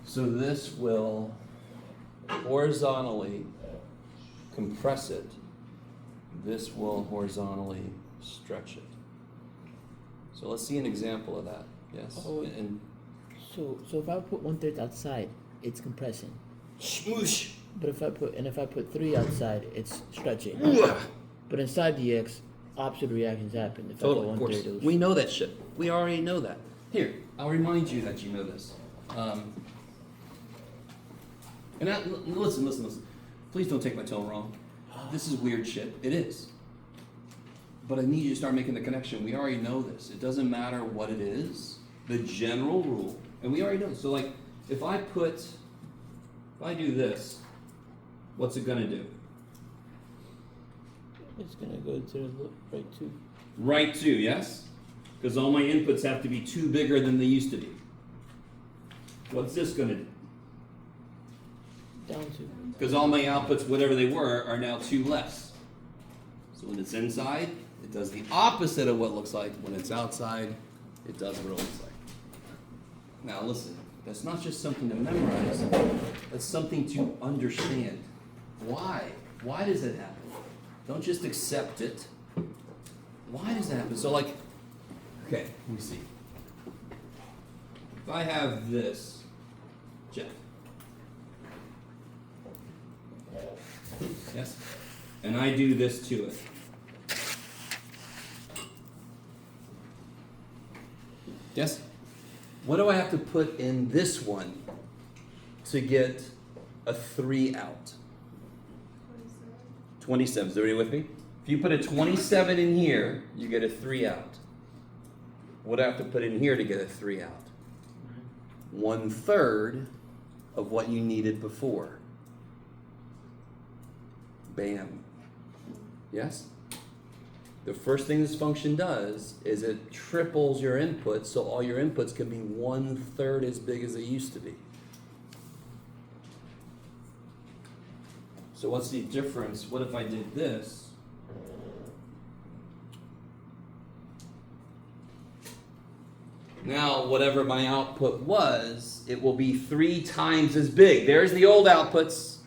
So this will horizontally compress it. This will horizontally stretch it. So let's see an example of that. Yes. Oh, and So if I put 1/3 outside, it's compressing. smoosh. But if I put 3 outside, it's stretching. But inside the X, opposite reactions happen. If Totally, I of put course. 1/3, We know that shit. We already know that. Here, I'll remind you that you know this. Listen. Please don't take my tone wrong. This is weird shit. It is. But I need you to start making the connection. We already know this. It doesn't matter what it is. The general rule, and we already know this. So like, if I do this, what's it gonna do? it's gonna go to the right 2. Right 2, yes? Because all my inputs have to be 2 bigger than they used to be. What's this gonna do? Down 2. Because all my outputs, whatever they were, are now 2 less. So when it's inside, it does the opposite of what it looks like. When it's outside, it does what it looks like. Now listen, that's not just something to memorize, that's something to understand. Why? Why does it happen? Don't just accept it. Why does that happen? So like, okay, let me see. If I have this, Jeff. Yes? And I do this to it. Yes? What do I have to put in this one to get a 3 out? 27. Is everybody with me? If you put a 27 in here, you get a 3 out. What do I have to put in here to get a 3 out? 1/3 of what you needed before. Bam. Yes? The first thing this function does is it triples your inputs, so all your inputs can be 1/3 as big as they used to be. So what's the difference? What if I did this? Now, whatever my output was, it will be 3 times as big. There's the old outputs.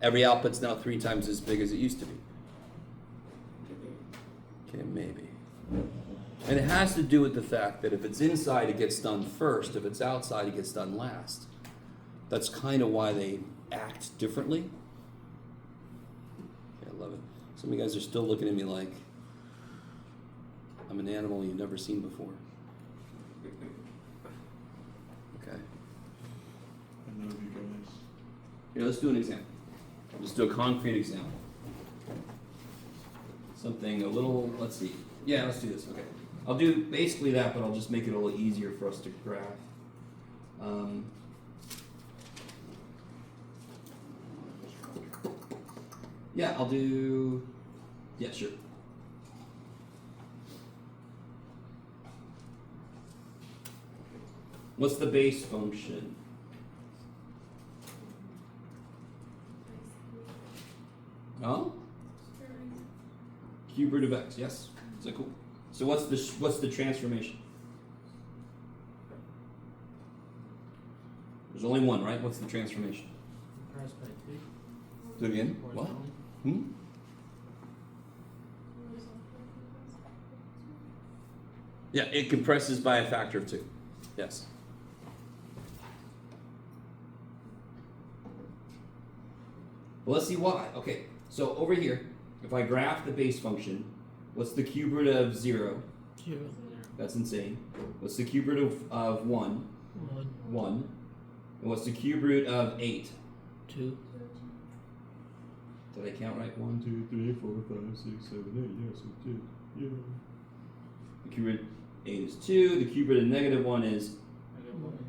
Every output's now 3 times as big as it used to be. Okay, maybe. And it has to do with the fact that if it's inside, it gets done first. If it's outside, it gets done last. That's kind of why they act differently. Okay, I love it. Some of you guys are still looking at me like I'm an animal you've never seen before. Okay. I know you guys. Here, let's do an example. Let's do a concrete example. Something a little, let's see. Yeah, let's do this. Okay. I'll do basically that, but I'll just make it a little easier for us to graph. Yeah, I'll do, yeah, sure. What's the base function? Oh? Cube root of x, yes? Is that cool? So what's the transformation? There's only one, right? What's the transformation? Compressed by 3. Do it again. What? Yeah, it compresses by a factor of 2. Yes. Well, let's see why. Okay, so over here, if I graph the base function, what's the cube root of 0? 0. That's insane. What's the cube root of 1? 1. 1. And what's the cube root of 8? 2. Did I count right? 1, 2, 3, 4, 5, 6, 7, 8. Yes, it did. Yeah. The cube root of 8 is 2. The cube root of -1 is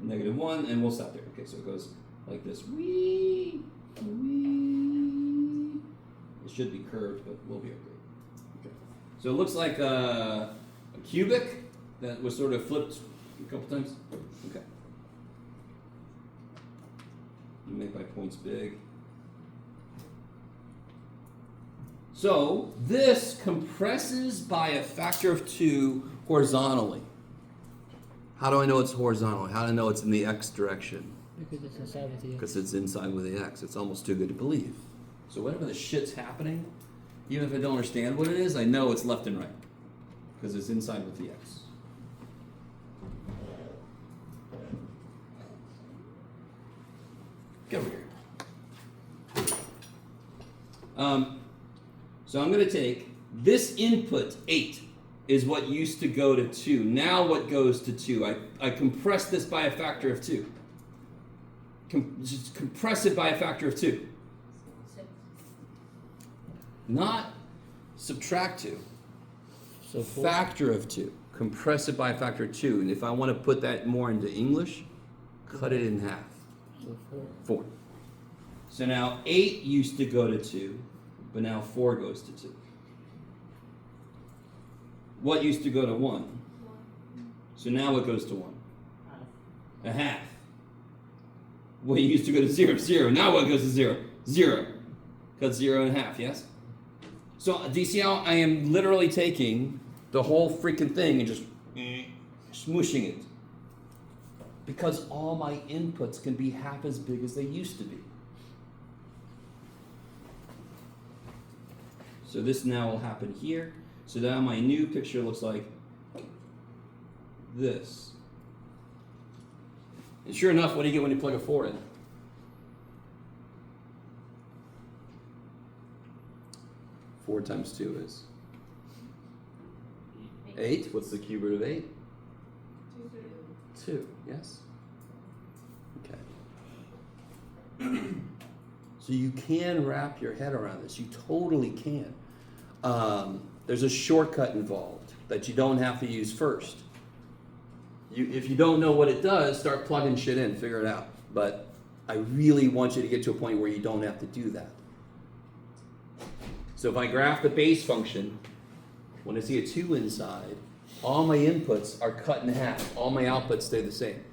-1, and we'll stop there. Okay, so it goes like this. Wee, wee. It should be curved, but we'll be okay. Okay. So it looks like a cubic that was sort of flipped a couple times. Okay. Make my points big. So this compresses by a factor of 2 horizontally. How do I know it's horizontal? How do I know it's in the X direction? Because it's inside with the X. Because it's inside with the X. It's almost too good to believe. So whatever the shit's happening, even if I don't understand what it is, I know it's left and right. Because it's inside with the X. Get over here. So I'm going to take this input, 8, is what used to go to 2. Now what goes to 2? I compress this by a factor of 2. Just compress it by a factor of 2. Not subtract 2. So 4. Factor of 2. Compress it by a factor of 2. And if I want to put that more into English, cut it in half. So 4. So now 8 used to go to 2, but now 4 goes to 2. What used to go to 1? So now what goes to 1? A half. What used to go to 0? 0. Now what goes to 0? 0. Cut 0 in half, yes? So do you see how I am literally taking the whole freaking thing and just smooshing it? Because all my inputs can be half as big as they used to be. So this now will happen here. So now my new picture looks like this. And sure enough, what do you get when you plug a 4 in? 4 times 2 is 8. What's the cube root of 8? 2, yes? Okay. So you can wrap your head around this. You totally can. There's a shortcut involved that you don't have to use first. If you don't know what it does, start plugging shit in, figure it out. But I really want you to get to a point where you don't have to do that. So if I graph the base function, when I see a 2 inside, all my inputs are cut in half. All my outputs stay the same.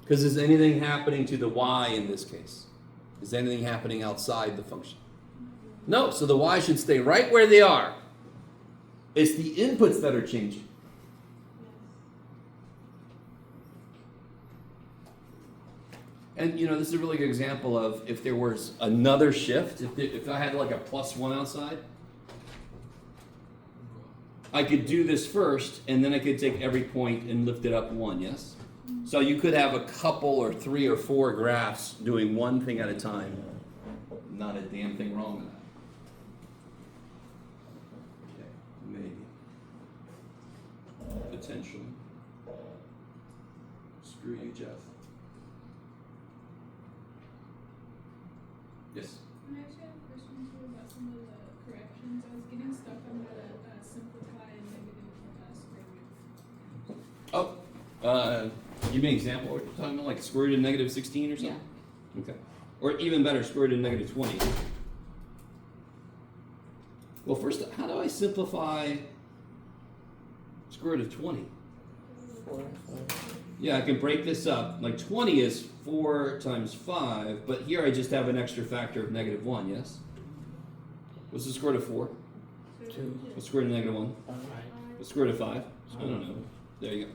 Because is anything happening to the y in this case? Is anything happening outside the function? No, so the y should stay right where they are. It's the inputs that are changing. And you know, this is a really good example of if there was another shift, if I had like a +1 outside, I could do this first, and then I could take every point and lift it up 1, yes? So you could have a couple or 3 or 4 graphs doing one thing at a time. Not a damn thing wrong with that. Okay, maybe. Potentially. Screw you, Jeff. Yes? I actually have a question too about some of the corrections. I was getting stuck on how to simplify a negative square root. Give me an example. What you're talking about, like square root of negative 16 or something? Yeah. Okay. Or even better, square root of negative 20. Well, first, how do I simplify square root of 20? 4 and 5. Yeah, I can break this up. Like 20 is 4 times 5, but here I just have an extra factor of negative 1, yes? What's the square root of 4? 2. What's the square root of negative 1? 5. What's the square root of 5? I don't know. There you go.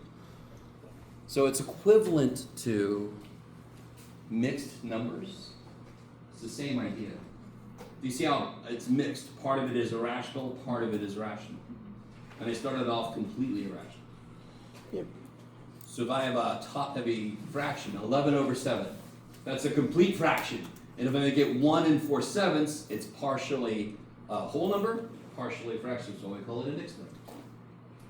So it's equivalent to mixed numbers. It's the same idea. Do you see how it's mixed? Part of it is irrational, part of it is rational. And I started off completely irrational. Yep. So if I have a top-heavy fraction, 11 over 7, that's a complete fraction. And if I get 1 4/7, it's partially a whole number, partially a fraction, so we call it an exponent.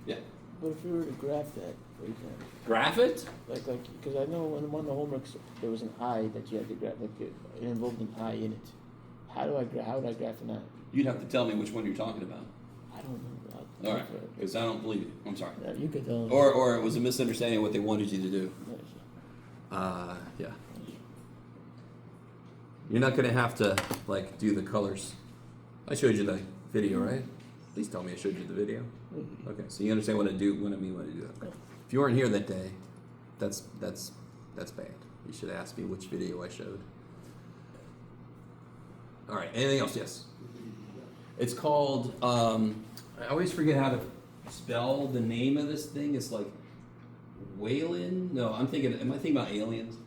Yeah. But if you were to graph that, for example, Graph it? like, because I know in one of the homeworks there was an I that you had to graph, like it involved an I in it. How would I graph an I? You'd have to tell me which one you're talking about. I don't know. All right, because I don't believe you. I'm sorry. Yeah, you could tell. Or it was a misunderstanding of what they wanted you to do. Yeah. You're not gonna have to like do the colors. I showed you the video, right? Please tell me I showed you the video. Okay, so you understand what I mean when I do that. Okay. If you weren't here that day, that's bad. You should ask me which video I showed. All right. Anything else? Yes. It's called. I always forget how to spell the name of this thing. It's like Whalen? No, am I thinking about aliens?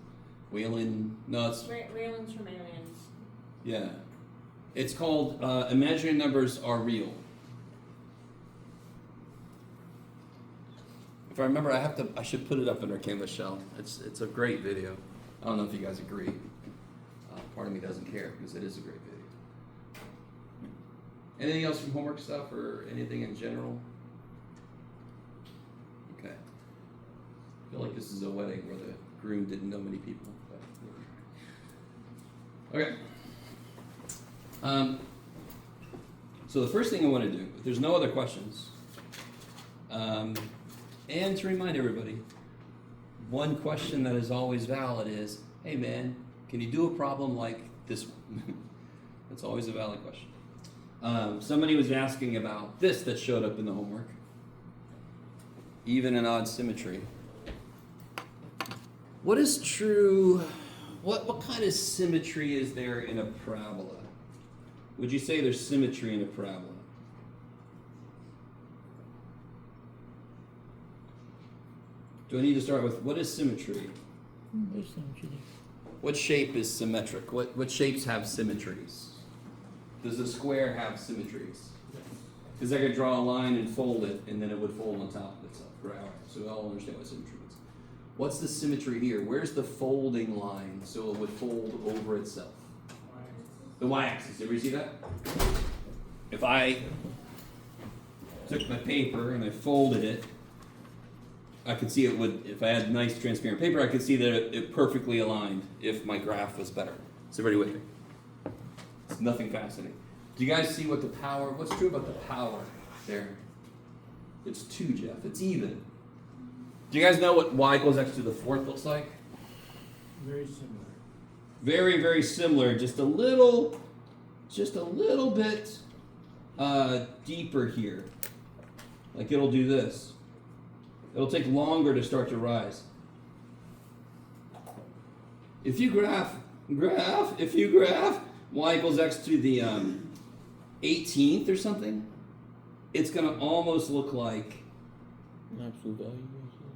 Whalen? No, it's, Wayland's from Aliens. yeah. It's called Imaginary Numbers Are Real. If I remember, I should put it up in our Canvas shell. It's a great video. I don't know if you guys agree. Part of me doesn't care because it is a great video. Anything else from homework stuff or anything in general? Okay. I feel like this is a wedding where the groom didn't know many people. But... Okay. So the first thing I want to do, if there's no other questions, and to remind everybody, one question that is always valid is, hey man, can you do a problem like this one? That's always a valid question. Somebody was asking about this that showed up in the homework. Even and odd symmetry. What is true? What kind of symmetry is there in a parabola? Would you say there's symmetry in a parabola? Do I need to start with what is symmetry? There's symmetry there. What shape is symmetric? What shapes have symmetries? Does a square have symmetries? Because I could draw a line and fold it, and then it would fold on top of itself. Right. So I'll understand what symmetry is. What's the symmetry here? Where's the folding line so it would fold over itself? The y-axis. Ever see that? If I took my paper and I folded it, I could see it would, if I had nice transparent paper, I could see that it perfectly aligned if my graph was better. Is everybody with me? It's nothing fascinating. Do you guys see what the power, what's true about the power there? It's 2, Jeff. It's even. Do you guys know what y equals x to the 4th looks like? Very similar. Very, very similar. Just a little bit deeper here. Like it'll do this. It'll take longer to start to rise. If you graph y equals x to the 18th or something, it's going to almost look like An absolute value.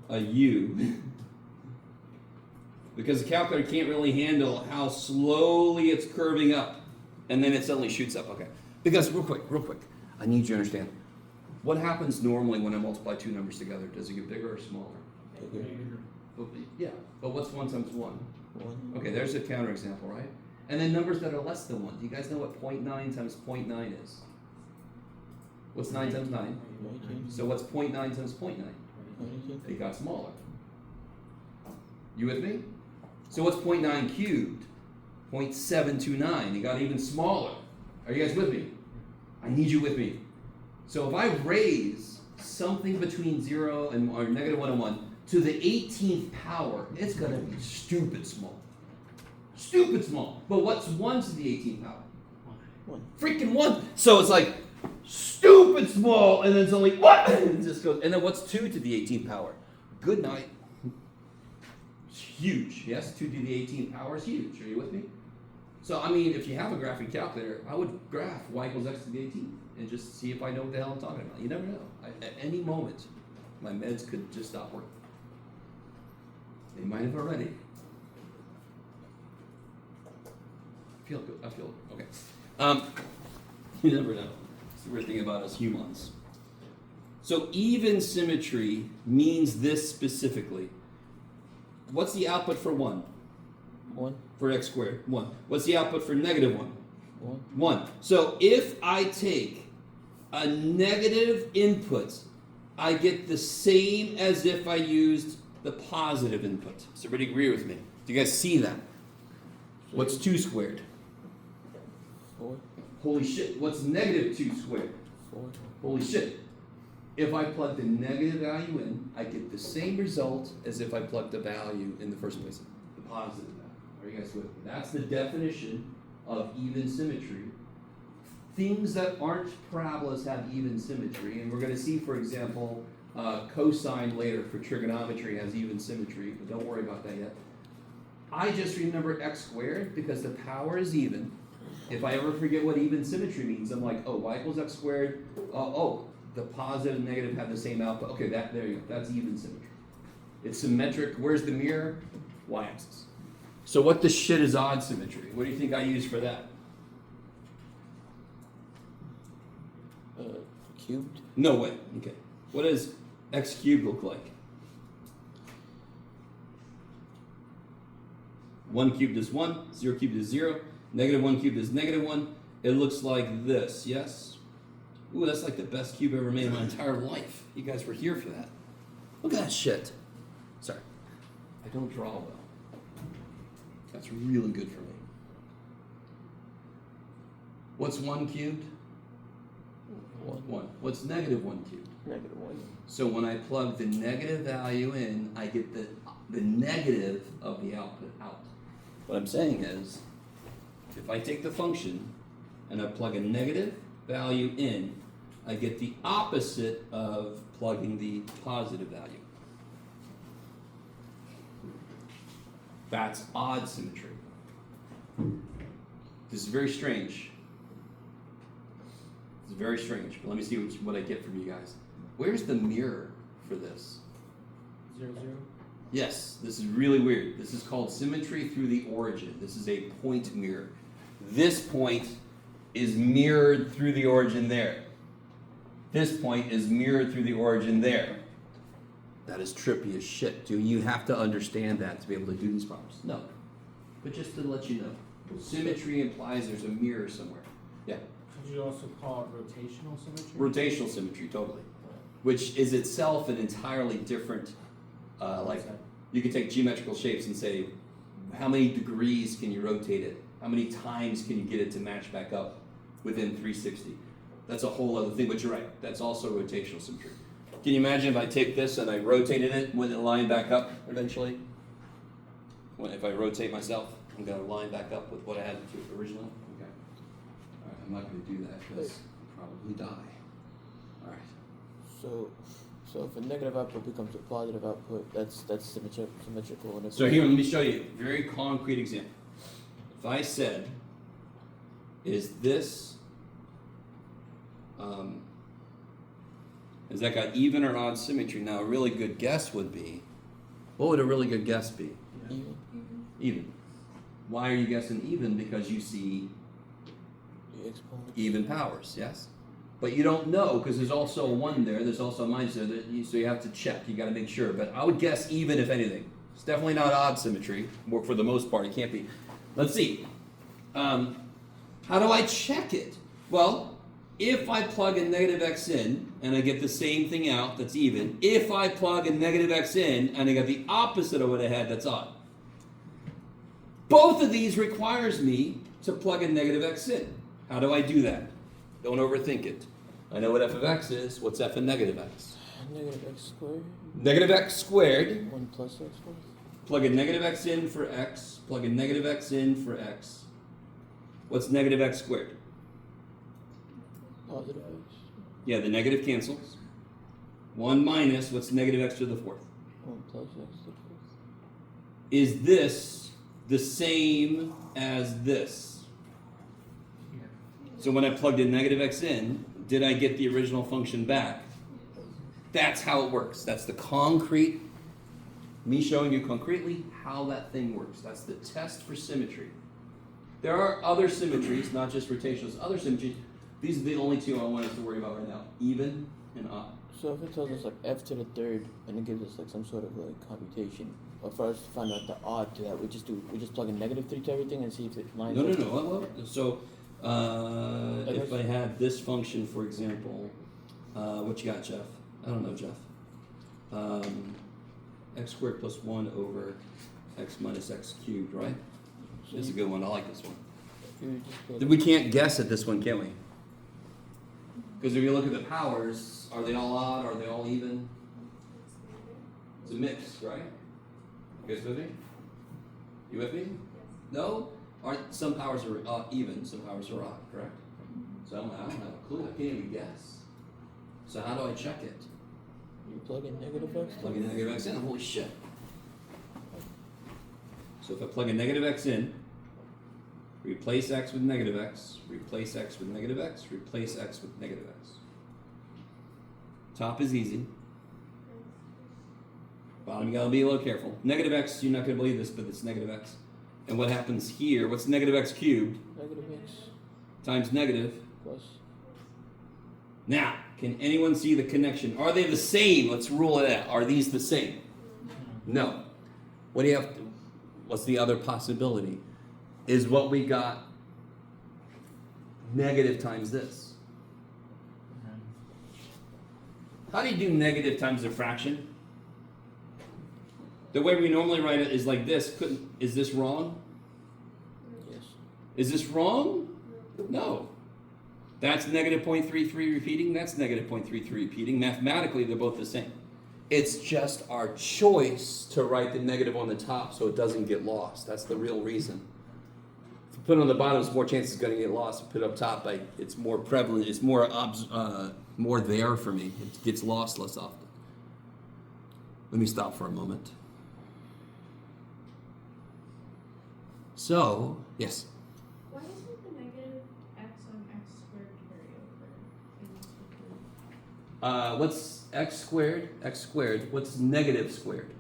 a u. Because the calculator can't really handle how slowly it's curving up, and then it suddenly shoots up. Okay. Because real quick, I need you to understand. What happens normally when I multiply two numbers together? Does it get bigger or smaller? Yeah, but what's 1 times 1? 1. Okay, there's a counterexample, right? And then numbers that are less than 1. Do you guys know what 0.9 times 0.9 is? What's 9 times 9? 19. So what's 0.9 times 0.9? 19. It got smaller. You with me? So what's 0.9 cubed? 0.729. It got even smaller. Are you guys with me? I need you with me. So if I raise something between 0 and or negative 1 and 1 to the 18th power, it's going to be stupid small. Stupid small. But what's 1 to the 18th power? 1. Freaking 1. So it's like stupid small, and then it's only what? It just goes. And then what's 2 to the 18th power? Good night. It's huge. Yes, 2 to the 18th power is huge. Are you with me? So I mean, if you have a graphing calculator, I would graph y equals x to the 18th and just see if I know what the hell I'm talking about. You never know. At any moment, my meds could just stop working. They might have already. I feel good. Okay. You never know. It's the weird thing about us humans. So even symmetry means this specifically. What's the output for 1? 1. For x squared? 1. What's the output for negative 1? 1. 1. So if I take a negative input, I get the same as if I used the positive input. Does everybody agree with me? Do you guys see that? What's 2 squared? 4. Holy shit. What's negative 2 squared? 4. Holy shit. If I plug the negative value in, I get the same result as if I plugged the value in the first place, the positive value. Are you guys with me? That's the definition of even symmetry. Things that aren't parabolas have even symmetry, and we're going to see, for example, cosine later for trigonometry has even symmetry, but don't worry about that yet. I just remember x squared because the power is even. If I ever forget what even symmetry means, I'm like, oh, y equals x squared. The positive and negative have the same output. Okay, there you go. That's even symmetry. It's symmetric. Where's the mirror? Y-axis. So what the shit is odd symmetry? What do you think I use for that? Cubed. No way. Okay. What does x cubed look like? 1 cubed is 1, 0 cubed is 0, negative 1 cubed is negative 1. It looks like this, yes? Ooh, that's like the best cube ever made in my entire life. You guys were here for that. Look at that shit. Sorry. I don't draw well. That's really good for me. What's 1 cubed? 1. What's negative 1 cubed? Negative 1. So when I plug the negative value in, I get the negative of the output out. What I'm saying is, if I take the function and I plug a negative value in, I get the opposite of plugging the positive value. That's odd symmetry. This is very strange. It's very strange, but let me see what I get from you guys. Where's the mirror for this? 0, 0. Yes, this is really weird. This is called symmetry through the origin. This is a point mirror. This point is mirrored through the origin there. This point is mirrored through the origin there. That is trippy as shit. Do you have to understand that to be able to do these problems? No. But just to let you know, symmetry implies there's a mirror somewhere. Yeah. Could you also call it rotational symmetry? Rotational symmetry, totally. Which is itself an entirely different, you could take geometrical shapes and say, how many degrees can you rotate it? How many times can you get it to match back up within 360? That's a whole other thing, but you're right. That's also rotational symmetry. Can you imagine if I take this and I rotated it, when it lined back up eventually? If I rotate myself, I'm going to line back up with what I had originally? Okay. All right, I'm not going to do that because I'll probably die. All right. So if a negative output becomes a positive output, that's symmetrical. And if So here, let me show you a very concrete example. If I said, is this, has that got even or odd symmetry? Now, a really good guess would be, what would a really good guess be? even, Even. Why are you guessing even? Because you see the exponent. even powers, yes? But you don't know because there's also a 1 there, there's also a minus there, so you have to check, you got to make sure. But I would guess even if anything. It's definitely not odd symmetry, or for the most part, it can't be. Let's see. How do I check it? Well, if I plug a negative x in and I get the same thing out, that's even. If I plug a negative x in and I get the opposite of what I had, that's odd. Both of these requires me to plug a negative x in. How do I do that? Don't overthink it. I know what f of x is. What's f of negative x? Negative x squared. Negative x squared. 1 plus x squared. Plug a negative x in for x. Plug a negative x in for x. What's negative x squared? Positive x. Yeah, the negative cancels. 1 minus, what's negative x to the 4th? 1 plus x to the 4th. Is this the same as this? So when I plugged in negative x in, did I get the original function back? That's how it works. That's the concrete, me showing you concretely how that thing works. That's the test for symmetry. There are other symmetries, not just rotational, other symmetries. These are the only two I want us to worry about right now, even and odd. So if it tells us like f to the 3rd and it gives us like some sort of like computation, but for us to find out the odd to that, we just plug in negative 3 to everything and see if it lines up. No. Well, so if I had this function, for example, what you got, Jeff? I don't know, Jeff. X squared plus 1 over x minus x cubed, right? So This is a good one. I like this one. you just plug We can't guess at this one, can we? Because if you look at the powers, are they all odd? Are they all even? It's a mix, right? You guys with me? You with me? No? Aren't some powers are even, some powers are odd, correct? So I don't have a clue. I can't even guess. So how do I check it? you plug in negative x. Plug a negative x in. Holy shit. So if I plug a negative x in, replace x with negative x, replace x with negative x, replace x with negative x. Top is easy. Bottom, you gotta be a little careful. Negative x, you're not gonna believe this, but it's negative x. And what happens here? What's negative x cubed Negative x times negative? plus. Now, can anyone see the connection? Are they the same? Let's rule it out. Are these the same? No. What do you have? What's the other possibility? Is what we got negative times this. How do you do negative times a fraction? The way we normally write it is like this. Is this wrong? Yes. Is this wrong? No. That's negative 0.33 repeating. That's negative 0.33 repeating. Mathematically, they're both the same. It's just our choice to write the negative on the top so it doesn't get lost. That's the real reason. If you put it on the bottom, it's more chance it's going to get lost. If you put it up top, it's more prevalent. It's more more there for me. It gets lost less often. Let me stop for a moment. So, yes. Why doesn't the negative x on x squared carry over in this equation? What's x squared? X squared. What's negative squared?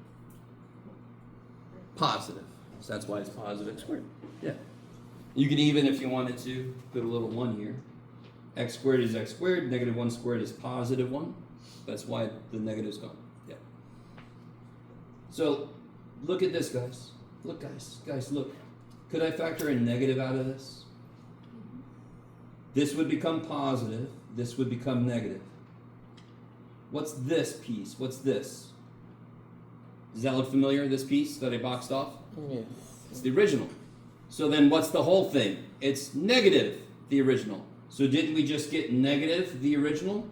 Positive. So that's why it's positive x squared. Yeah. You can even, if you wanted to, put a little 1 here. X squared is x squared. Negative 1 squared is positive 1. That's why the negative's gone. Yeah. So, look at this, guys. Look, guys. Guys, look. Could I factor a negative out of this? This would become positive. This would become negative. What's this piece? What's this? Does that look familiar, this piece that I boxed off? Yeah. It's the original. So then what's the whole thing? It's negative, the original. So didn't we just get negative, the original?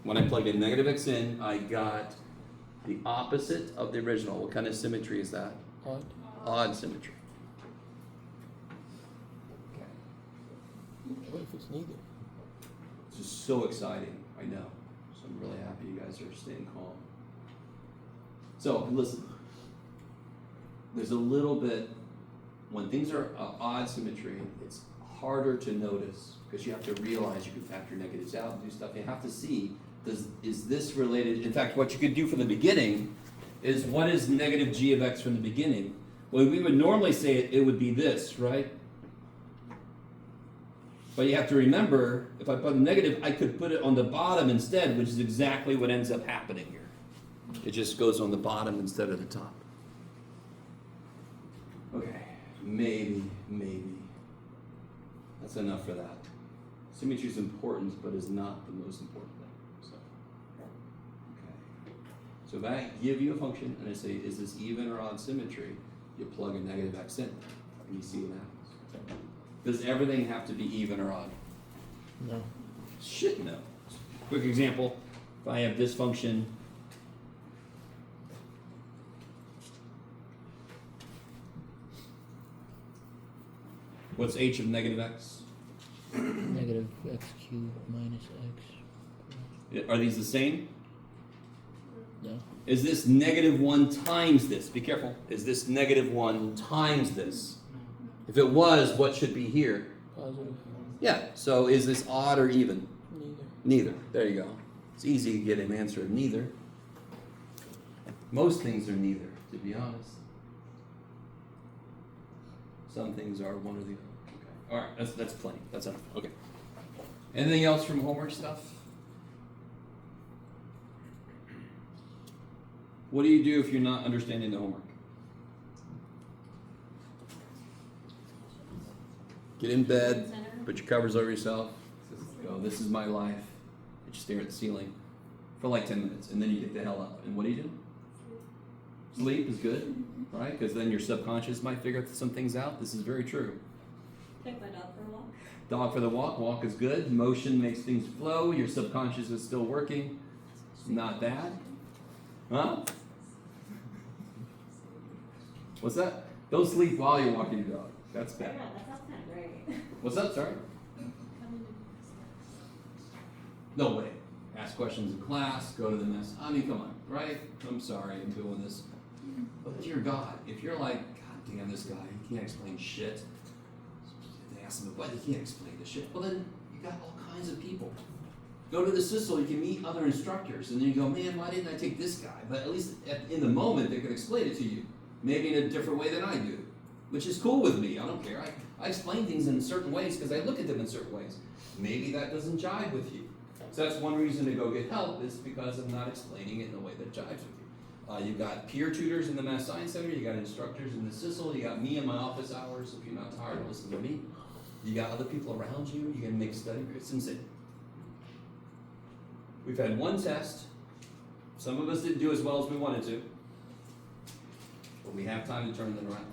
When I plugged in negative x in, I got the opposite of the original. What kind of symmetry is that? Odd. Odd symmetry. What if it's neither? This is so exciting, I know. So I'm really happy you guys are staying calm. So, listen. There's a little bit, when things are odd symmetry, it's harder to notice because you have to realize you can factor negatives out and do stuff. You have to see, is this related? In fact, what you could do from the beginning is what is negative g of x from the beginning? Well, we would normally say it would be this, right? But you have to remember, if I put a negative, I could put it on the bottom instead, which is exactly what ends up happening here. It just goes on the bottom instead of the top. Okay, maybe. That's enough for that. Symmetry is important, but is not the most important thing. So, okay. So if I give you a function and I say, is this even or odd symmetry? You plug a negative x in, and you see what happens. Does everything have to be even or odd? No. Shit, no. Quick example, if I have this function, what's h of negative x? Negative x cubed minus x. Are these the same? No. Is this negative 1 times this? Be careful. Is this negative 1 times this? If it was, what should be here? Positive. Yeah, so is this odd or even? Neither. Neither. There you go. It's easy to get an answer of neither. Most things are neither, to be honest. Some things are one or the other. Okay. All right, that's plenty. That's enough. Okay. Anything else from homework stuff? What do you do if you're not understanding the homework? Get in bed, put your covers over yourself, go, this is my life. You just stare at the ceiling for like 10 minutes, and then you get the hell up. And what do you do? Sleep is good, right? Because then your subconscious might figure some things out. This is very true. Take my dog for a walk. Dog for the walk. Walk is good. Motion makes things flow. Your subconscious is still working. Not bad. Huh? What's that? Don't sleep while you're walking your dog. That's Yeah, bad. that sounds kind of great. What's up? Sorry? No way. Ask questions in class, go to the mess. I mean, come on, right? I'm sorry, I'm doing this. But dear God, if you're like, God damn, this guy, he can't explain shit. They ask him, what? He can't explain this shit. Well, then you got all kinds of people. Go to the CISL, you can meet other instructors, and then you go, man, why didn't I take this guy? But at least in the moment, they could explain it to you. Maybe in a different way than I do, which is cool with me. I don't care. I explain things in certain ways because I look at them in certain ways. Maybe that doesn't jive with you. So that's one reason to go get help, is because I'm not explaining it in a way that jives with you. You've got peer tutors in the Math Science Center, you got instructors in the CISL, you got me in my office hours, if you're not tired, listen to me. You got other people around you, you can make study groups, it's insane. We've had one test, some of us didn't do as well as we wanted to, but we have time to turn them around.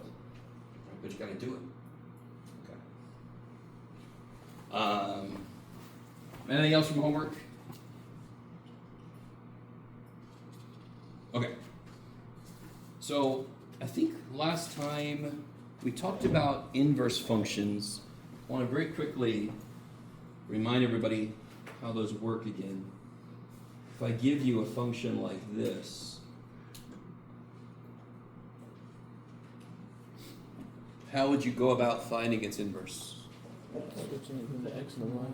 But you gotta do it. Okay. Anything else from homework? Okay. So I think last time we talked about inverse functions. I want to very quickly remind everybody how those work again. If I give you a function like this, how would you go about finding its inverse? Switching it from the x and the y.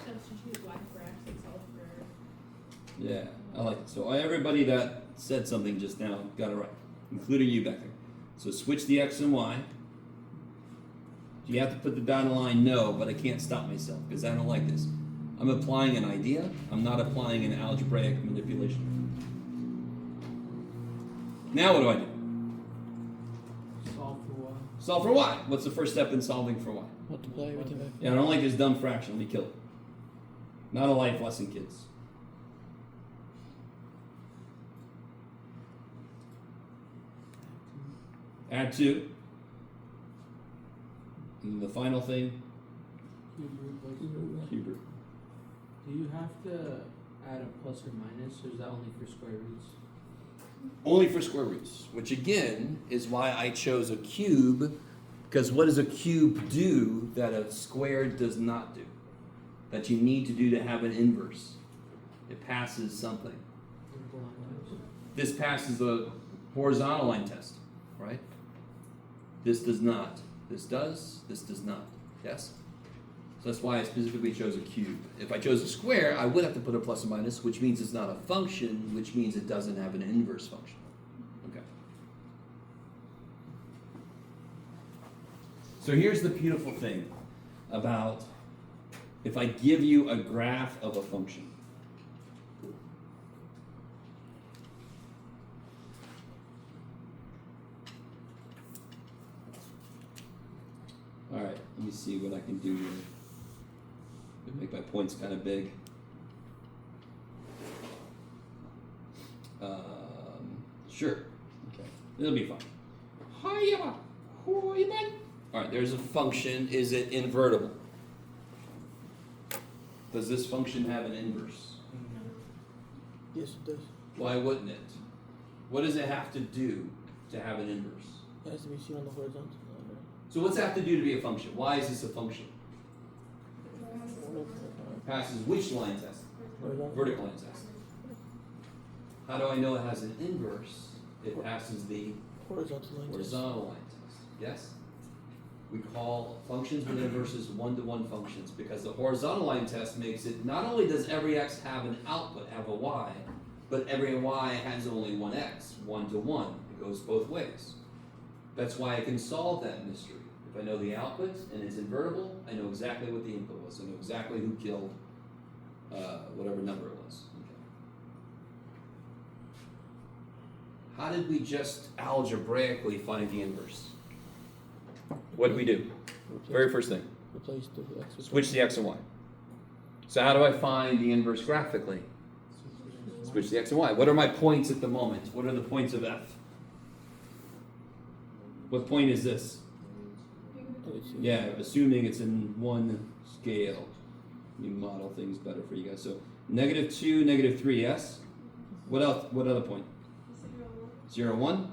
Substitute y for x and solve for. Yeah, I like it. So everybody that said something just now got it right, including you back there. So switch the x and y. Do you have to put the dotted line? No, but I can't stop myself because I don't like this. I'm applying an idea. I'm not applying an algebraic manipulation. Now what do I do? Solve for y. Solve for y. What's the first step in solving for y? Multiply everything by Yeah, I don't like this dumb fraction. Let me kill it. Not a life lesson, kids. Add 2. And the final thing, Cube root plus. cube root. Do you have to add a plus or minus, or is that only for square roots? Only for square roots, which again is why I chose a cube, because what does a cube do that a square does not do? That you need to do to have an inverse. It passes something. Vertical line test. This passes the horizontal line test, right? This does not. This does, this does not. Yes? So that's why I specifically chose a cube. If I chose a square, I would have to put a plus or minus, which means it's not a function, which means it doesn't have an inverse function. Okay. So here's the beautiful thing about if I give you a graph of a function. All right, let me see what I can do here. Make my points kind of big. Sure. Okay, it'll be fine. Hiya, Hoyman. All right, there's a function. Is it invertible? Does this function have an inverse? Yes, it does. Why wouldn't it? What does it have to do to have an inverse? It has to be seen on the horizontal line, right? So what's it have to do to be a function? Why is this a function? Passes which line test? Horizontal. Vertical line test. How do I know it has an inverse? It passes the Horizontal line. horizontal line test. Yes? We call functions with inverses one-to-one functions because the horizontal line test makes it, not only does every x have an output, have a y, but every y has only one x, one-to-one. It goes both ways. That's why I can solve that mystery. If I know the output and it's invertible, I know exactly what the input was. I know exactly who killed whatever number it was. Okay. How did we just algebraically find the inverse? What did we do? Very first thing. Replace the x with Switch the x and y. So how do I find the inverse graphically? Switch the x and y. What are my points at the moment? What are the points of f? What point is this? Yeah, assuming it's in one scale. Let me model things better for you guys. So -2, -3, yes? What else? What other point? 0, 1?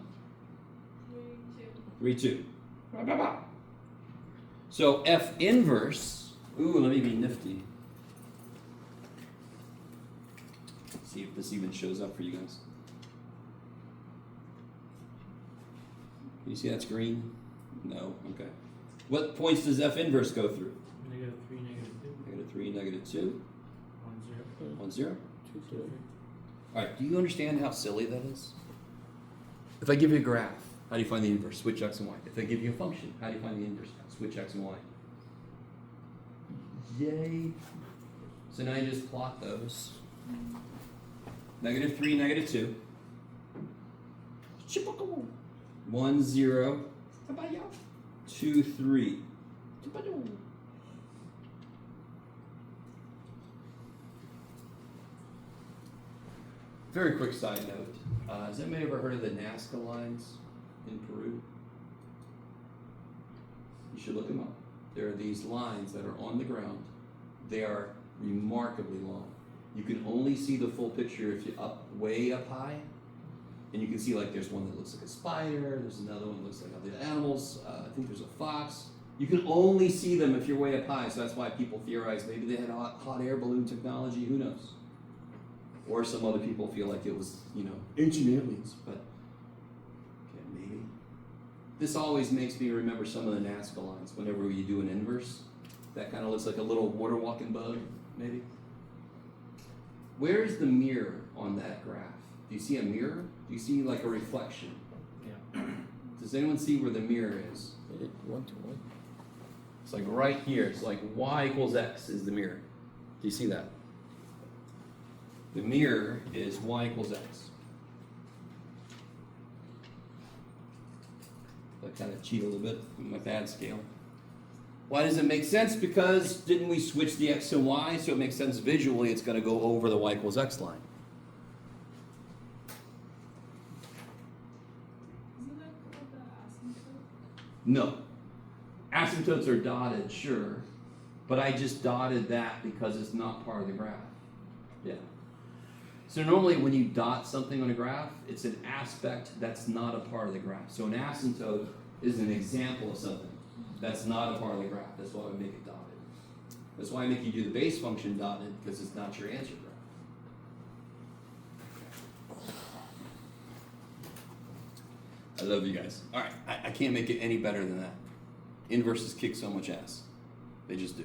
3, 2. So f inverse, ooh, let me be nifty. See if this even shows up for you guys. Can you see that's green? No, okay. What points does f inverse go through? -3, -2. -3, -2. 1, 0. 1, 0. 2, 0. Alright, do you understand how silly that is? If I give you a graph, how do you find the inverse? Switch x and y. If I give you a function, how do you find the inverse? Switch x and y. Yay. So now you just plot those. -3, -2. 1, 0. 2, 3. Very quick side note. Has anybody ever heard of the Nazca lines in Peru? You should look them up. There are these lines that are on the ground. They are remarkably long. You can only see the full picture if you're way up high. And you can see like there's one that looks like a spider, there's another one that looks like other animals, I think there's a fox. You can only see them if you're way up high, so that's why people theorize maybe they had hot air balloon technology, who knows? Or some other people feel like it was, ancient aliens, but okay, maybe. This always makes me remember some of the Nazca lines whenever you do an inverse. That kind of looks like a little water walking bug, maybe. Where is the mirror on that graph? Do you see a mirror? Do you see like a reflection? Yeah. Does anyone see where the mirror is? 1 to 1. It's like right here. It's like y equals x is the mirror. Do you see that? The mirror is y equals x. I kind of cheat a little bit with my bad scale. Why does it make sense? Because didn't we switch the x and y? So it makes sense visually it's going to go over the y equals x line. Isn't that called the asymptote? No. Asymptotes are dotted, sure. But I just dotted that because it's not part of the graph. Yeah. So normally when you dot something on a graph, it's an aspect that's not a part of the graph. So an asymptote is an example of something that's not a part of the graph. That's why we make it dotted. That's why I make you do the base function dotted, because it's not your answer graph. I love you guys. All right, I can't make it any better than that. Inverses kick so much ass. They just do.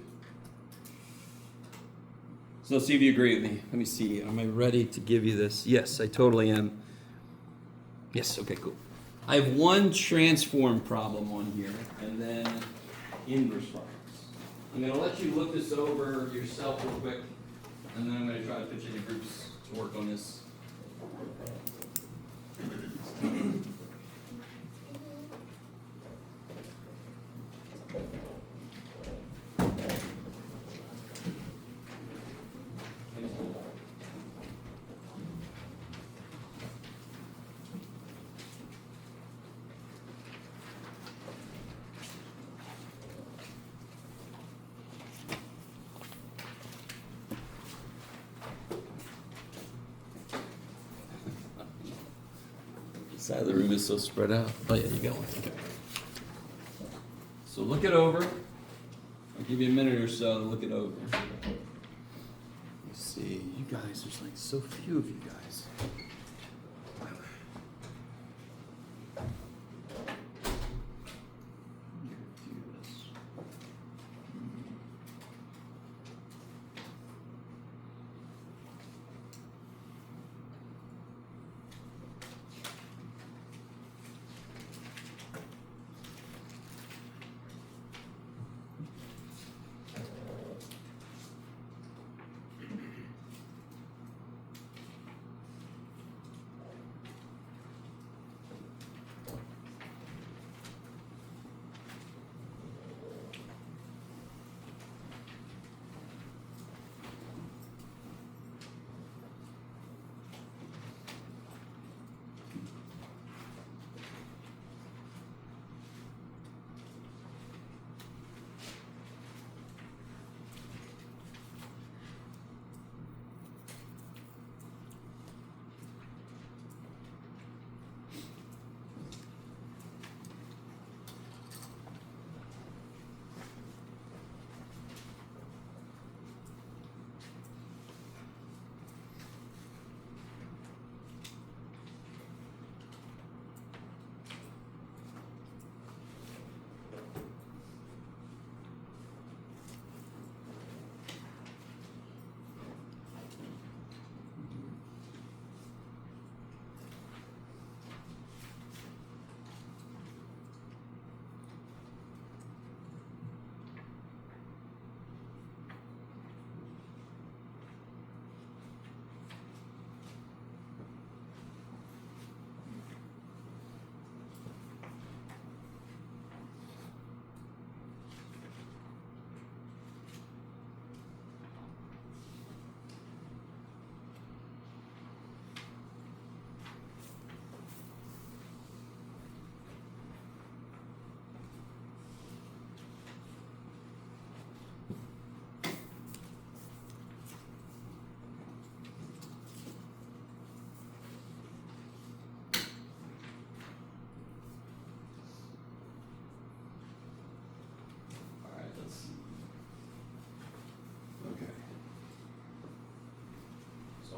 So let's see if you agree with me. Let me see. Am I ready to give you this? Yes, I totally am. Yes, okay, cool. I have one transform problem on here, and then inverse problems. I'm going to let you look this over yourself real quick, and then I'm going to try to pitch into groups to work on this. Side of the room is so spread out. Oh yeah, you got one. Okay. So look it over. I'll give you a minute or so to look it over. Let's see. You guys, there's like so few of you guys.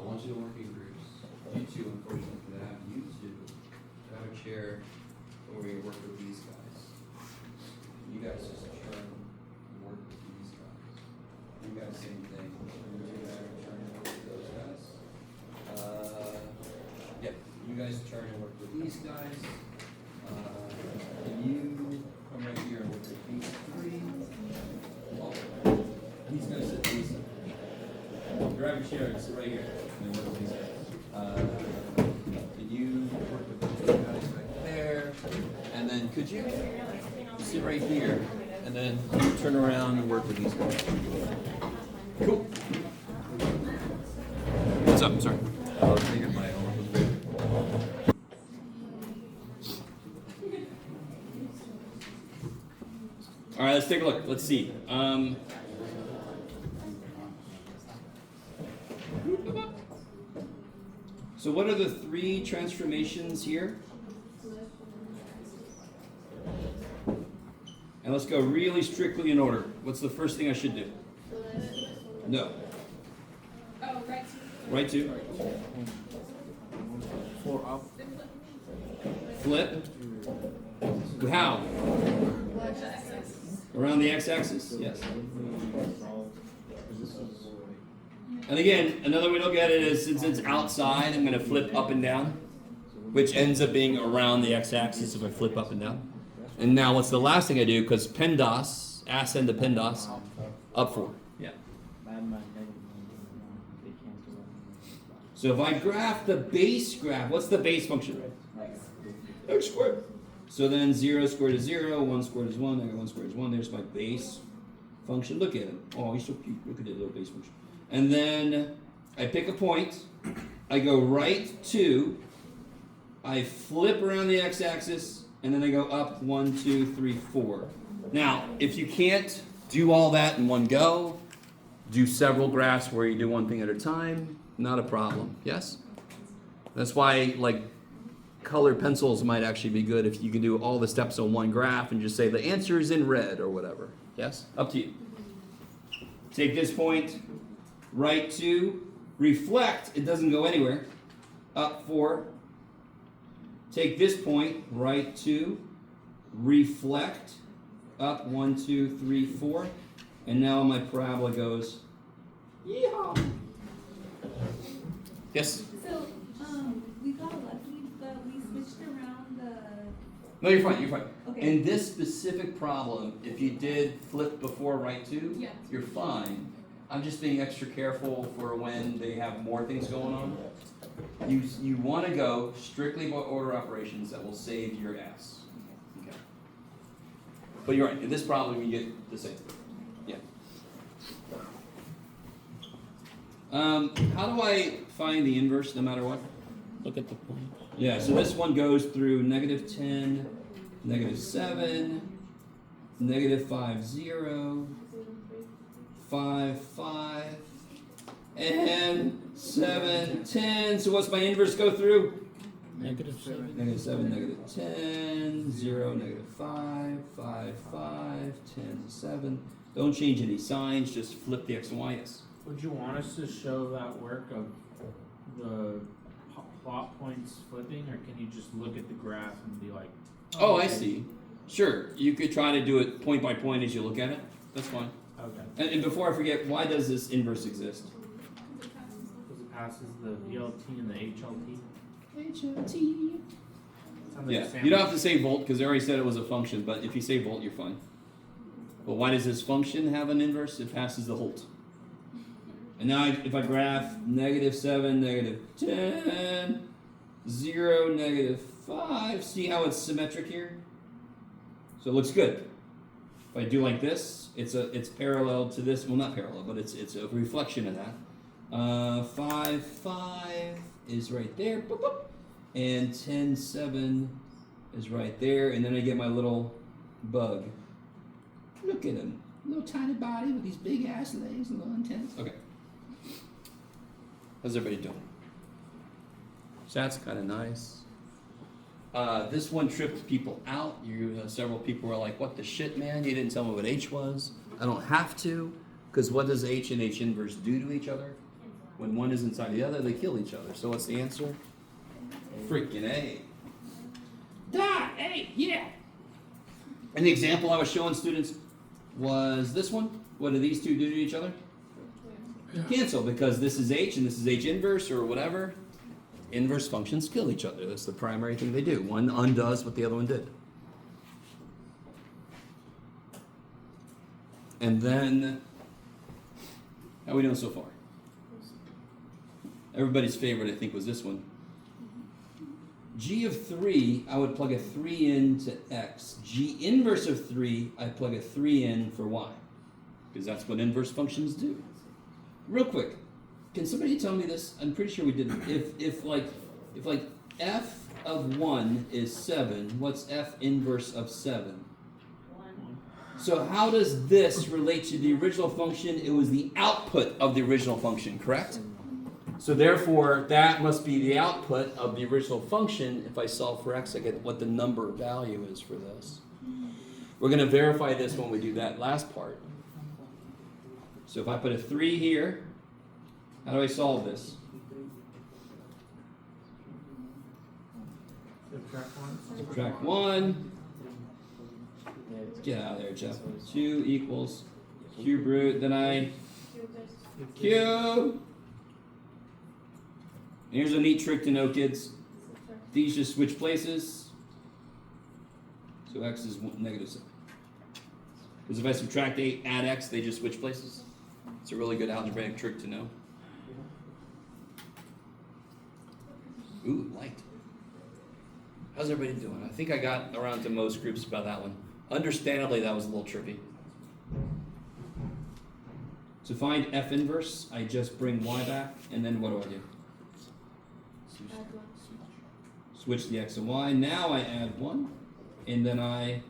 I want you to work in groups. You two, unfortunately, for that, you two, grab a chair over here, work with these guys. You guys just turn and work with these guys. You guys, same thing. You guys turn and work with those guys. Yep, you guys turn and work with these guys. And you come right here and work with these three. Oh, he's gonna sit these. Grab your chair and sit right here. And work with these guys. Can you work with those two guys right there? And then could you sit right here and then turn around and work with these guys? Cool. What's up? Sorry. I was thinking my own was big. All right, let's take a look. Let's see. So what are the three transformations here? And let's go really strictly in order. What's the first thing I should do? No. Oh, right. Right to? 4 up. Flip. How? Around the x-axis? Yes. And again, another way to look at it is since it's outside, I'm going to flip up and down, which ends up being around the x-axis if I flip up and down. And now what's the last thing I do? Because PEMDAS, ascend to PEMDAS, up 4. Yeah. So if I graph the base graph, what's the base function? X squared. So then 0 squared is 0, 1 squared is 1, negative 1 squared is 1. There's my base function. Look at him. Oh, he's so cute. Look at the little base function. And then I pick a point. I go right to. I flip around the x-axis, and then I go up 1, 2, 3, 4. Now, if you can't do all that in one go, do several graphs where you do one thing at a time. Not a problem. Yes? That's why, like, colored pencils might actually be good if you can do all the steps on one graph and just say the answer is in red or whatever. Yes? Up to you. Take this point, right 2, reflect, it doesn't go anywhere, up 4. Take this point, right 2, reflect, up 1, 2, 3, 4, and now my parabola goes, yeehaw. Yes? So, we got lucky, but we switched around the. No, you're fine, you're fine. Okay. In this specific problem, if you did flip before right 2, Yeah. you're fine. I'm just being extra careful for when they have more things going on. You want to go strictly by order operations that will save your ass. Okay. But you're right, in this problem you get the same. Yeah. How do I find the inverse no matter what? Look at the point. Yeah, so this one goes through -10, -7, -5, 0, 5, 5, and 7, 10. So what's my inverse go through? -7. -7, -10, 0, -5, 5, 5, 10, 7. Don't change any signs, just flip the x and y. Yes. Would you want us to show that work of the plot points flipping, or can you just look at the graph and be like, Oh, I okay. see. Sure, you could try to do it point by point as you look at it. That's fine. Okay. And before I forget, why does this inverse exist? Because it passes the VLT and the HLT. HLT. Sounds like Yeah, a sample. you don't have to say volt because they already said it was a function, but if you say volt, you're fine. But why does this function have an inverse? It passes the Holt. And now if I graph -7, -10, 0, -5, see how it's symmetric here? So it looks good. If I do like this, it's parallel to this. Well, not parallel, but it's a reflection of that. 5, 5 is right there, boop, boop. And 10, 7 is right there, and then I get my little bug. Look at him, little tiny body with these big ass legs and little antennas. Okay, how's everybody doing? So that's kind of nice. This one tripped people out. Several people were like, "What the shit, man? You didn't tell me what H was." I don't have to, because what does H and H inverse do to each other? When one is inside the other, they kill each other. So what's the answer? Freaking A. Die! A! Yeah! And the example I was showing students was this one. What do these two do to each other? Cancel, because this is H and this is H inverse or whatever. Inverse functions kill each other. That's the primary thing they do. One undoes what the other one did. And then, how are we doing so far? Everybody's favorite, I think, was this one. G of 3, I would plug a 3 into X. G inverse of 3, I plug a 3 in for Y. Because that's what inverse functions do. Real quick, can somebody tell me this? I'm pretty sure we didn't. If like f of 1 is 7, what's f inverse of 7? 1. So how does this relate to the original function? It was the output of the original function, correct? So therefore, that must be the output of the original function. If I solve for x, I get what the number value is for this. We're going to verify this when we do that last part. So if I put a 3 here, how do I solve this? Subtract 1. Get out of there, Jeff. 2 equals cube root. Then I cube. And here's a neat trick to know, kids. These just switch places. So x is negative 7. Because if I subtract 8, add x, they just switch places. It's a really good algebraic trick to know. Ooh, light. How's everybody doing? I think I got around to most groups about that one. Understandably, that was a little trippy. To find f inverse, I just bring y back, and then what do I do? Switch the x and y. Now I add 1, and then I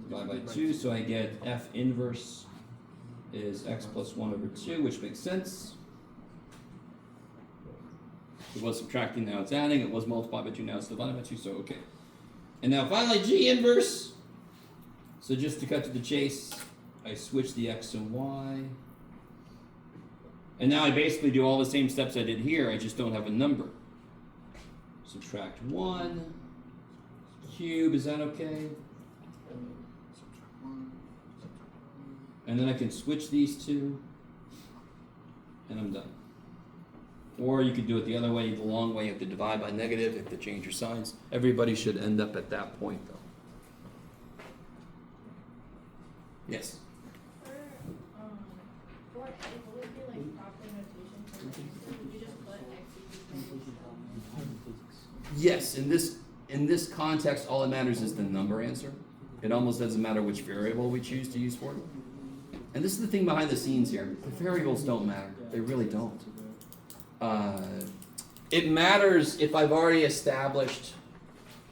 divide by 2, so I get f inverse is x plus 1 over 2, which makes sense. It was subtracting, now it's adding. It was multiplied by 2, now it's divided by 2, so okay. And now finally, G inverse. So just to cut to the chase, I switch the x and y. And now I basically do all the same steps I did here, I just don't have a number. Subtract 1. Cube, is that okay? And then I can switch these two, and I'm done. Or you could do it the other way, the long way. You have to divide by negative, you have to change your signs. Everybody should end up at that point, though. Yes? For A, will it be like proper notation for x? Would you just put x equals Yes, in this context, all that matters is the number answer. It almost doesn't matter which variable we choose to use for it. And this is the thing behind the scenes here. The variables don't matter. They really don't. It matters if I've already established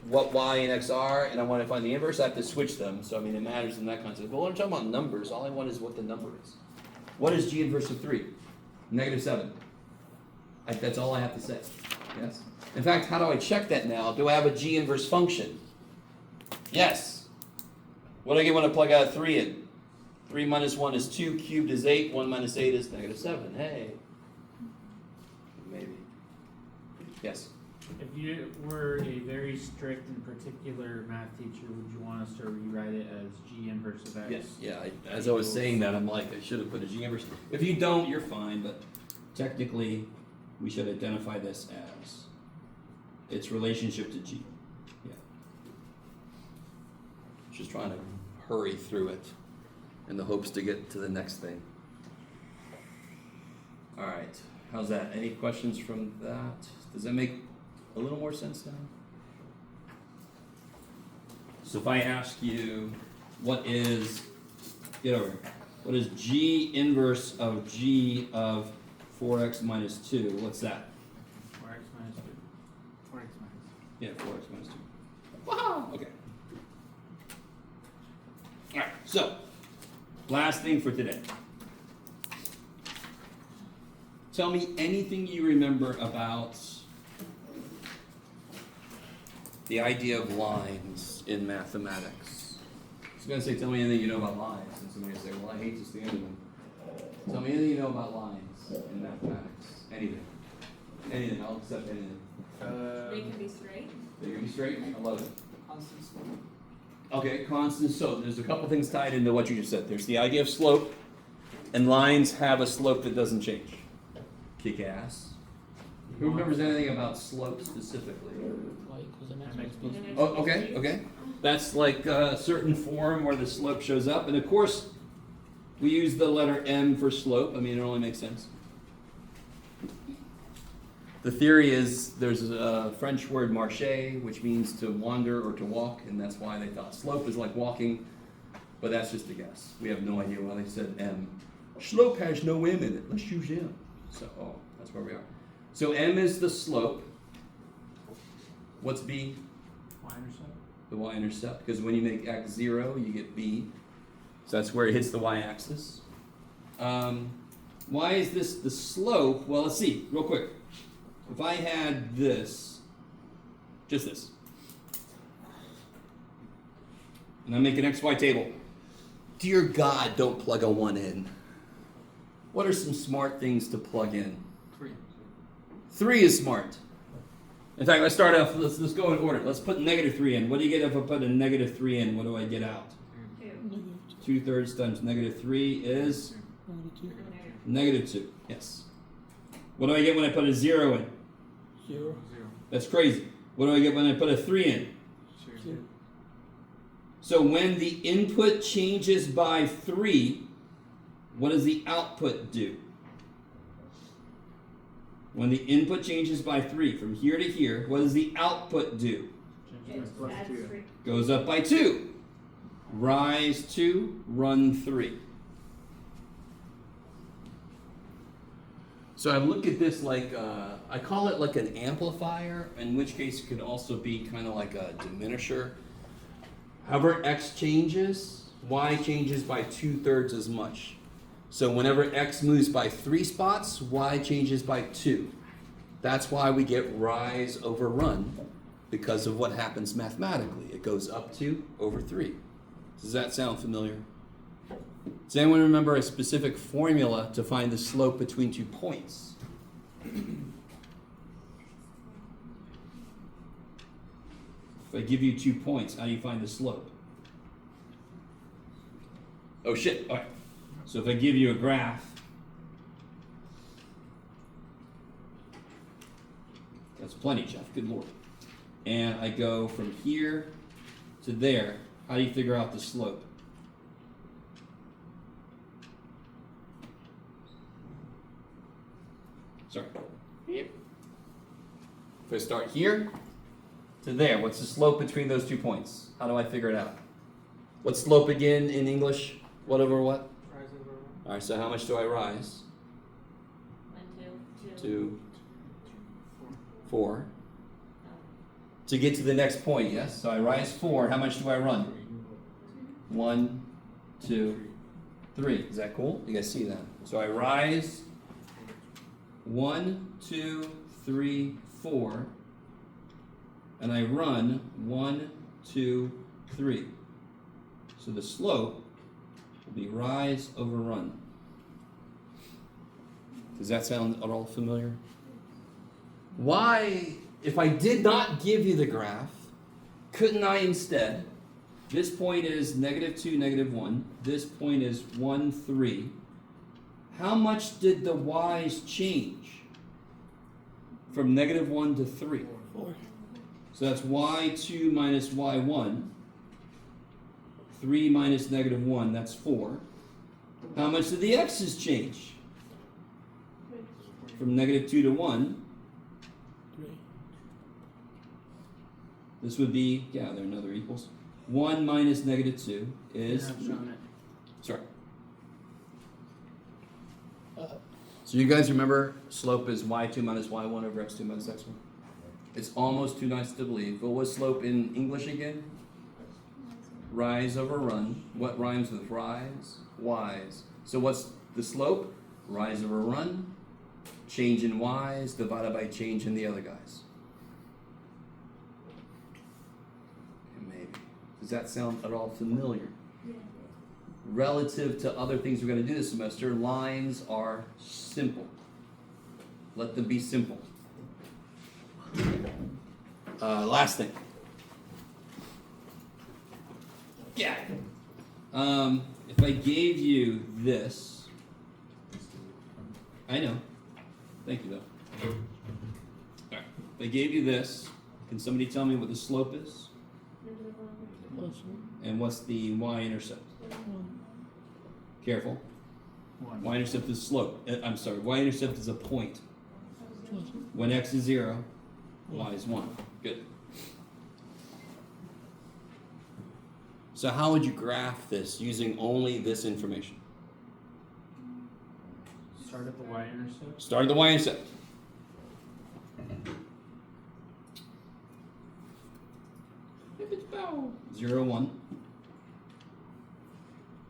what y and x are, and I want to find the inverse, I have to switch them. So, I mean, it matters in that context. But when I'm talking about numbers, all I want is what the number is. What is g inverse of 3? Negative 7. That's all I have to say. Yes? In fact, how do I check that now? Do I have a g inverse function? Yes. What do I get when I plug out a 3 in? 3 minus 1 is 2, cubed is 8, 1 minus 8 is negative 7. Hey. Maybe. Yes? If you were a very strict and particular math teacher, would you want us to rewrite it as g inverse of x? Yes. Yeah, as I was saying that, I'm like, I should have put a g inverse. If you don't, you're fine, but technically, we should identify this as its relationship to g. Yeah. Just trying to hurry through it in the hopes to get to the next thing. All right. How's that? Any questions from that? Does that make a little more sense now? So if I ask you, what is, get over here, what is g inverse of g of 4x minus 2? What's that? 4x minus 2. 4x minus. Yeah, 4x minus 2. Wow! Okay. Alright, so, last thing for today. Tell me anything you remember about the idea of lines in mathematics. I was going to say, tell me anything you know about lines. And somebody will say, well, I hate to stand in them. Tell me anything you know about lines in mathematics. Anything. Anything. I'll accept anything. They can be straight. They're gonna be straight. I love it. Constant slope. Okay, constant slope. There's a couple things tied into what you just said. There's the idea of slope, and lines have a slope that doesn't change. Kick ass. Who remembers anything about slope specifically? Y equals mx MX plus plus b. B. Oh, okay, okay. That's like a certain form where the slope shows up, and of course, we use the letter M for slope. I mean, it only makes sense. The theory is there's a French word marcher, which means to wander or to walk, and that's why they thought slope is like walking, but that's just a guess. We have no idea why they said M. Slope has no M in it. Let's use M. So, that's where we are. So M is the slope. What's B? Y-intercept. The y-intercept, because when you make x 0, you get b. So that's where it hits the y-axis. Why is this the slope? Well, let's see, real quick. If I had this, just this, and I make an xy table, dear God, don't plug a 1 in. What are some smart things to plug in? 3. 3 is smart. In fact, let's start off, let's go in order. Let's put -3 in. What do you get if I put a -3 in? What do I get out? 2. 2/3 times -3 is -2. Yes. What do I get when I put a 0 in? 0. 0. That's crazy. What do I get when I put a 3 in? 0. So when the input changes by 3, what does the output do? When the input changes by 3, from here to here, what does the output do? Change by plus Adds 2. 3. Goes up by 2. Rise 2, run 3. So I look at this like, I call it like an amplifier, in which case it could also be kind of like a diminisher. However x changes, y changes by 2/3 as much. So whenever x moves by 3 spots, y changes by 2. That's why we get rise over run, because of what happens mathematically. It goes up 2 over 3. Does that sound familiar? Does anyone remember a specific formula to find the slope between 2 points? If I give you 2 points, how do you find the slope? Oh shit, alright. So if I give you a graph, that's plenty, Jeff, good lord. And I go from here to there, how do you figure out the slope? Sorry. If I start here to there, what's the slope between those 2 points? How do I figure it out? What's slope again in English? What over what? Rise over 1. Alright, so how much do I rise? 1, 2, 2. 2, 4. To get to the next point, yes? So I rise 4. How much do I run? 1, 2, 3. Is that cool? You guys see that? So I rise 1, 2, 3, 4. And I run 1, 2, 3. So the slope will be rise over run. Does that sound at all familiar? Why, if I did not give you the graph, couldn't I instead, this point is -2, -1, this point is 1, 3. How much did the y's change from -1 to 3? 4. So that's y2 minus y1. 3 minus -1, that's 4. How much did the x's change? From -2 to 1. 3. This would be, yeah, they're another equals. 1 minus -2 is, I've shown it. sorry. So you guys remember slope is y2 minus y1 over x2 minus x1? It's almost too nice to believe. But what's slope in English again? Rise over run. What rhymes with rise? Wise. So what's the slope? Rise over run. Change in y's divided by change in the other guys. Okay, maybe. Does that sound at all familiar? Yeah. relative to other things we're going to do this semester, lines are simple. Let them be simple. Last thing. Yeah. If I gave you this, I know. Thank you, though. Alright. If I gave you this, can somebody tell me what the slope is? And what's the y-intercept? Careful. One. Y-intercept is slope. I'm sorry. Y-intercept is a point. When x is 0, y is 1. Good. So how would you graph this using only this information? Start at the y-intercept. Start at the y-intercept. 0, 1.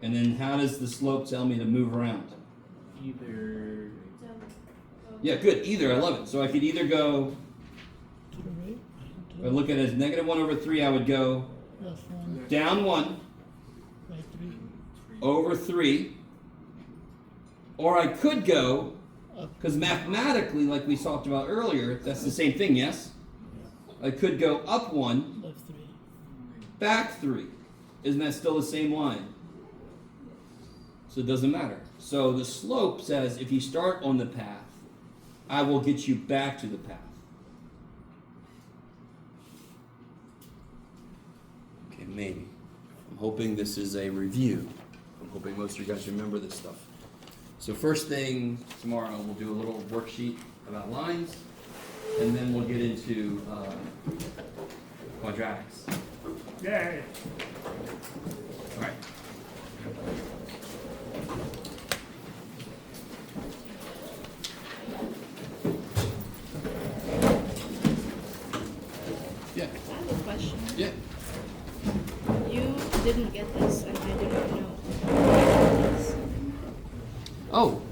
And then how does the slope tell me to move around? Either Yeah, good. Either. I love it. So I could either go, To the right. if I look at it as negative 1 over 3, I would go Plus 1 down 1 by 3. over 3. Or I could go, because mathematically, like we talked about earlier, that's the same thing, yes? I could go up 1, Left 3. back 3. Isn't that still the same line? So it doesn't matter. So the slope says if you start on the path, I will get you back to the path. Okay, maybe. I'm hoping this is a review. I'm hoping most of you guys remember this stuff. So first thing tomorrow, we'll do a little worksheet about lines, and then we'll get into quadratics. Yay! All right. Yeah. I have a question. Yeah. You didn't get this, and I do not know. Oh,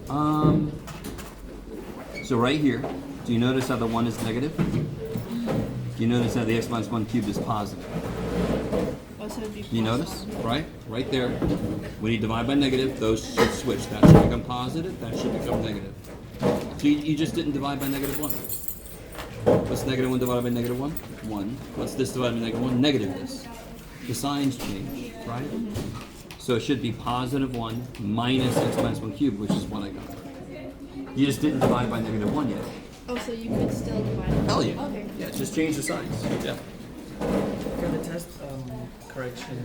so right here, do you notice how the 1 is negative? Do you notice how the x minus 1 cubed is positive? Also, it'd be Do you plus notice? one. Right? Right there. When you divide by negative, those should switch. That should become positive, that should become negative. So you just didn't divide by negative 1. What's negative 1 divided by negative 1? 1. What's this divided by negative 1? Negative this. The signs change, right? So it should be positive 1 minus x minus 1 cubed, which is what I got. You just didn't divide by negative 1 yet. Oh, so you could still divide. Hell yeah. Okay. Yeah, just change the signs. Yeah. For the test correction,